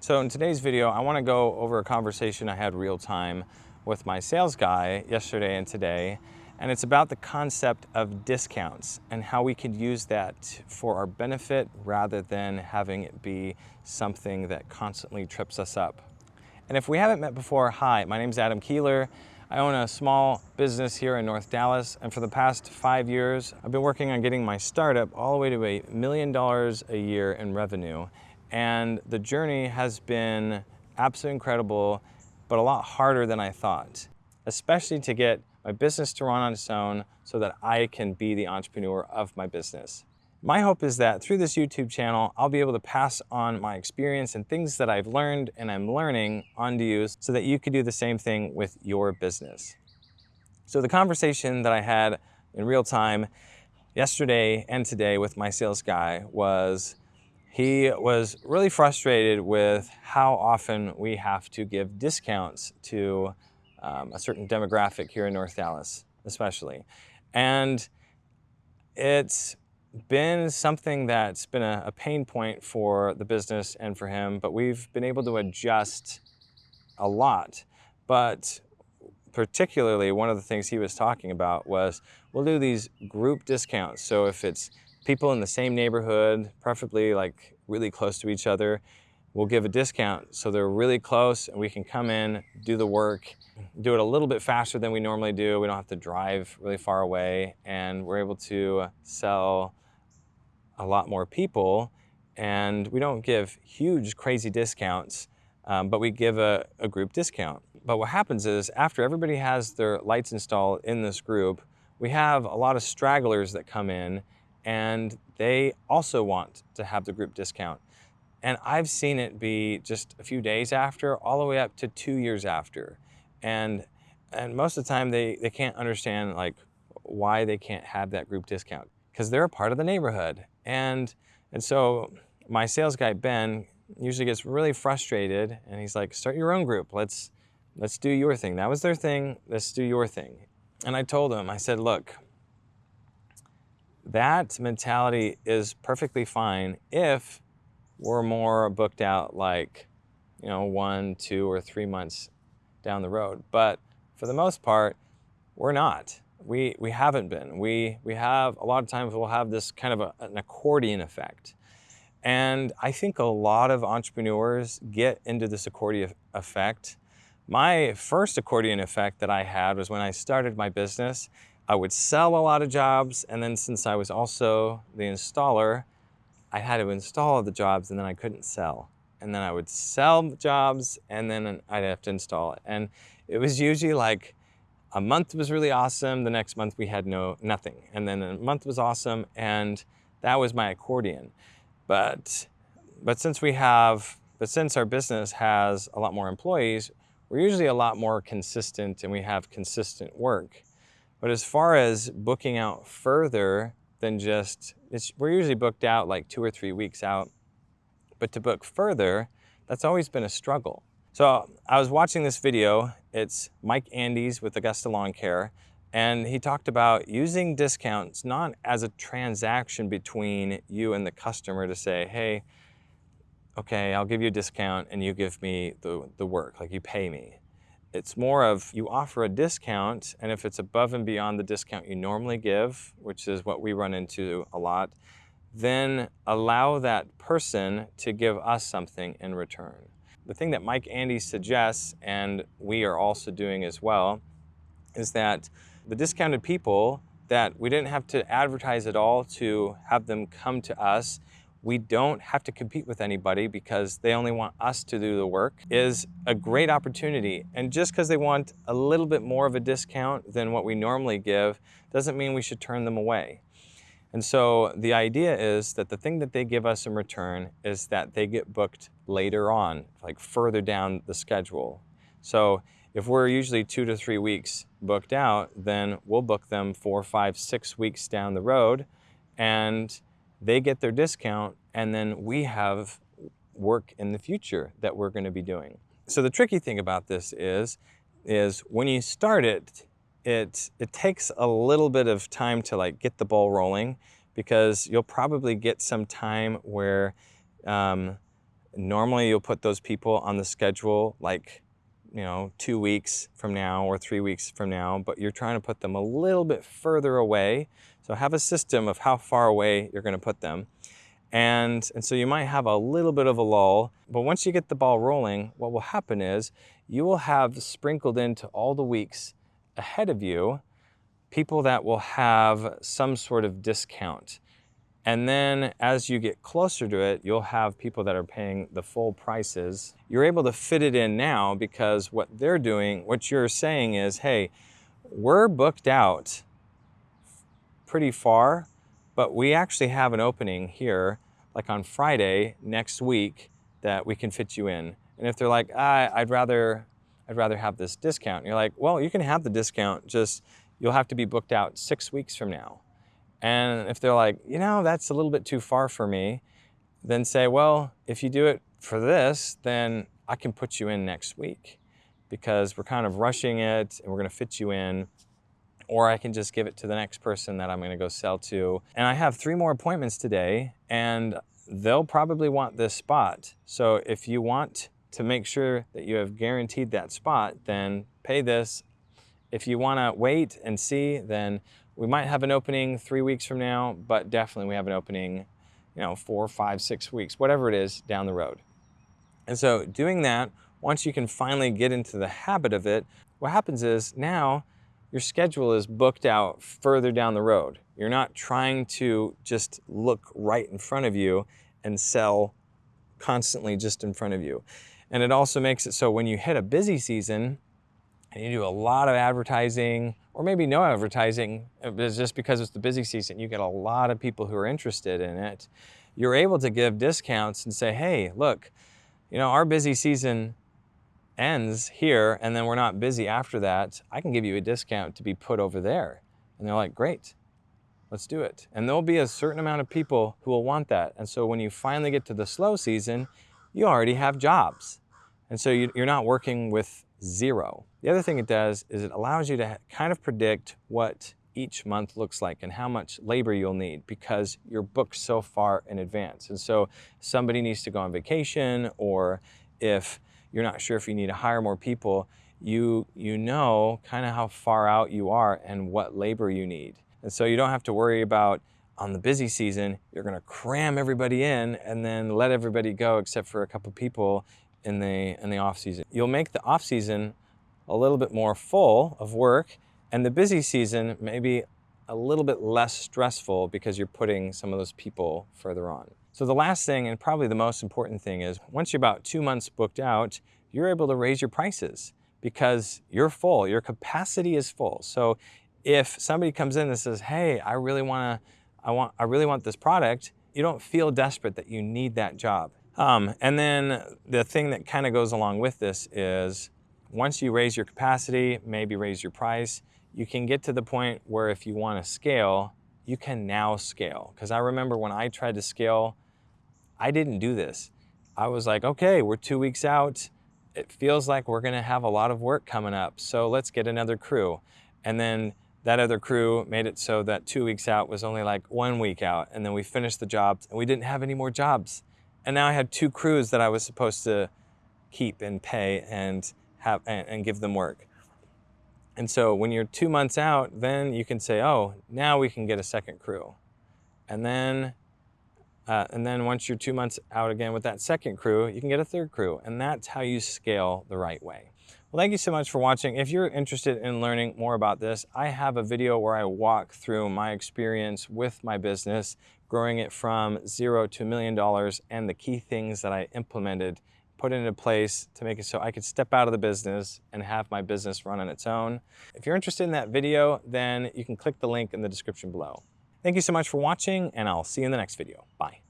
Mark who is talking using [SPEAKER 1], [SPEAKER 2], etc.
[SPEAKER 1] So in today's video, I want to go over a conversation I had real time with my sales guy yesterday and today, and it's about the concept of discounts and how we could use that for our benefit rather than having it be something that constantly trips us up. And if we haven't met before, hi, my name is Adam Keeler. I own a small business here in North Dallas, and for the past 5 years, I've been working on getting my startup all the way to $1 million a year in revenue. And the journey has been absolutely incredible, but a lot harder than I thought, especially to get my business to run on its own so that I can be the entrepreneur of my business. My hope is that through this YouTube channel, I'll be able to pass on my experience and things that I've learned and I'm learning onto you so that you could do the same thing with your business. So the conversation that I had in real time yesterday and today with my sales guy was, he was really frustrated with how often we have to give discounts to a certain demographic here in North Dallas, especially. And it's been something that's been a pain point for the business and for him, but we've been able to adjust a lot. But particularly one of the things he was talking about was we'll do these group discounts. So if it's people in the same neighborhood, preferably like really close to each other, we'll give a discount so they're really close and we can come in, do the work, do it a little bit faster than we normally do. We don't have to drive really far away, and we're able to sell a lot more people. And we don't give huge crazy discounts, but we give a group discount. But what happens is after everybody has their lights installed in this group, we have a lot of stragglers that come in and they also want to have the group discount. And I've seen it be just a few days after, all the way up to 2 years after. And most of the time they can't understand like why they can't have that group discount because they're a part of the neighborhood. And so my sales guy, Ben, usually gets really frustrated and he's like, start your own group. Let's do your thing. That was their thing. Let's do your thing. And I told him, I said, look, that mentality is perfectly fine if we're more booked out like, 1, 2, or 3 months down the road. But for the most part, we're not. We haven't been. We have, a lot of times we'll have this kind of an accordion effect. And I think a lot of entrepreneurs get into this accordion effect. My first accordion effect that I had was when I started my business. I would sell a lot of jobs, and then since I was also the installer, I had to install the jobs and then I couldn't sell. And then I would sell jobs and then I'd have to install it. And it was usually like a month was really awesome, the next month we had nothing. And then a month was awesome, and that was my accordion. But since our business has a lot more employees, we're usually a lot more consistent and we have consistent work. But as far as booking out further than just, we're usually booked out like 2 or 3 weeks out. But to book further, that's always been a struggle. So I was watching this video. It's Mike Andes with Augusta Lawn Care. And he talked about using discounts not as a transaction between you and the customer to say, hey, okay, I'll give you a discount and you give me the work, like you pay me. It's more of you offer a discount, and if it's above and beyond the discount you normally give, which is what we run into a lot, then allow that person to give us something in return. The thing that Mike Andes suggests, and we are also doing as well, is that the discounted people that we didn't have to advertise at all to have them come to us, we don't have to compete with anybody because they only want us to do the work, is a great opportunity. And just because they want a little bit more of a discount than what we normally give doesn't mean we should turn them away. And so the idea is that the thing that they give us in return is that they get booked later on, like further down the schedule. So if we're usually 2 to 3 weeks booked out, then we'll book them 4, 5, 6 weeks down the road, and they get their discount, and then we have work in the future that we're going to be doing. So the tricky thing about this is when you start it, it takes a little bit of time to like get the ball rolling, because you'll probably get some time where Normally you'll put those people on the schedule like, 2 weeks from now or 3 weeks from now, but you're trying to put them a little bit further away. So have a system of how far away you're going to put them. And so you might have a little bit of a lull, but once you get the ball rolling, what will happen is you will have sprinkled into all the weeks ahead of you people that will have some sort of discount. And then as you get closer to it, you'll have people that are paying the full prices. You're able to fit it in now because what they're doing, what you're saying is, hey, we're booked out pretty far, but we actually have an opening here, like on Friday next week, that we can fit you in. And if they're like, I'd rather have this discount, and you're like, well, you can have the discount, just you'll have to be booked out 6 weeks from now. And if they're like, that's a little bit too far for me, then say, well, if you do it for this, then I can put you in next week because we're kind of rushing it and we're going to fit you in. Or I can just give it to the next person that I'm going to go sell to. And I have 3 more appointments today, and they'll probably want this spot. So if you want to make sure that you have guaranteed that spot, then pay this. If you want to wait and see, then we might have an opening 3 weeks from now, but definitely we have an opening, 4, 5, 6 weeks, whatever it is down the road. And so doing that, once you can finally get into the habit of it, what happens is now your schedule is booked out further down the road. You're not trying to just look right in front of you and sell constantly just in front of you. And it also makes it so when you hit a busy season and you do a lot of advertising, or maybe no advertising, it's just because it's the busy season, you get a lot of people who are interested in it, you're able to give discounts and say, hey, look, our busy season ends here and then we're not busy after that. I can give you a discount to be put over there. And they're like, great, let's do it. And there'll be a certain amount of people who will want that. And so when you finally get to the slow season, you already have jobs. And so you're not working with zero. The other thing it does is it allows you to kind of predict what each month looks like and how much labor you'll need because you're booked so far in advance. And so somebody needs to go on vacation, or if you're not sure if you need to hire more people, you know kind of how far out you are and what labor you need. And so you don't have to worry about on the busy season, you're going to cram everybody in and then let everybody go except for a couple people in the off season. You'll make the off season a little bit more full of work, and the busy season maybe a little bit less stressful because you're putting some of those people further on. So the last thing, and probably the most important thing, is once you're about 2 months booked out, you're able to raise your prices because you're full, your capacity is full. So if somebody comes in and says, hey, I really want this product, you don't feel desperate that you need that job. And then the thing that kind of goes along with this is once you raise your capacity, maybe raise your price, you can get to the point where if you want to scale, you can now scale. Because I remember when I tried to scale, I didn't do this. I was like, okay, we're 2 weeks out. It feels like we're going to have a lot of work coming up. So let's get another crew. And then that other crew made it so that 2 weeks out was only like 1 week out. And then we finished the jobs and we didn't have any more jobs. And now I had 2 crews that I was supposed to keep and pay and have and give them work. And so when you're 2 months out, then you can say, oh, now we can get a second crew. And then once you're 2 months out again with that second crew, you can get a third crew. And that's how you scale the right way. Well, thank you so much for watching. If you're interested in learning more about this, I have a video where I walk through my experience with my business, growing it from $0 to $1 million, and the key things that I implemented, put into place to make it so I could step out of the business and have my business run on its own. If you're interested in that video, then you can click the link in the description below. Thank you so much for watching, and I'll see you in the next video. Bye.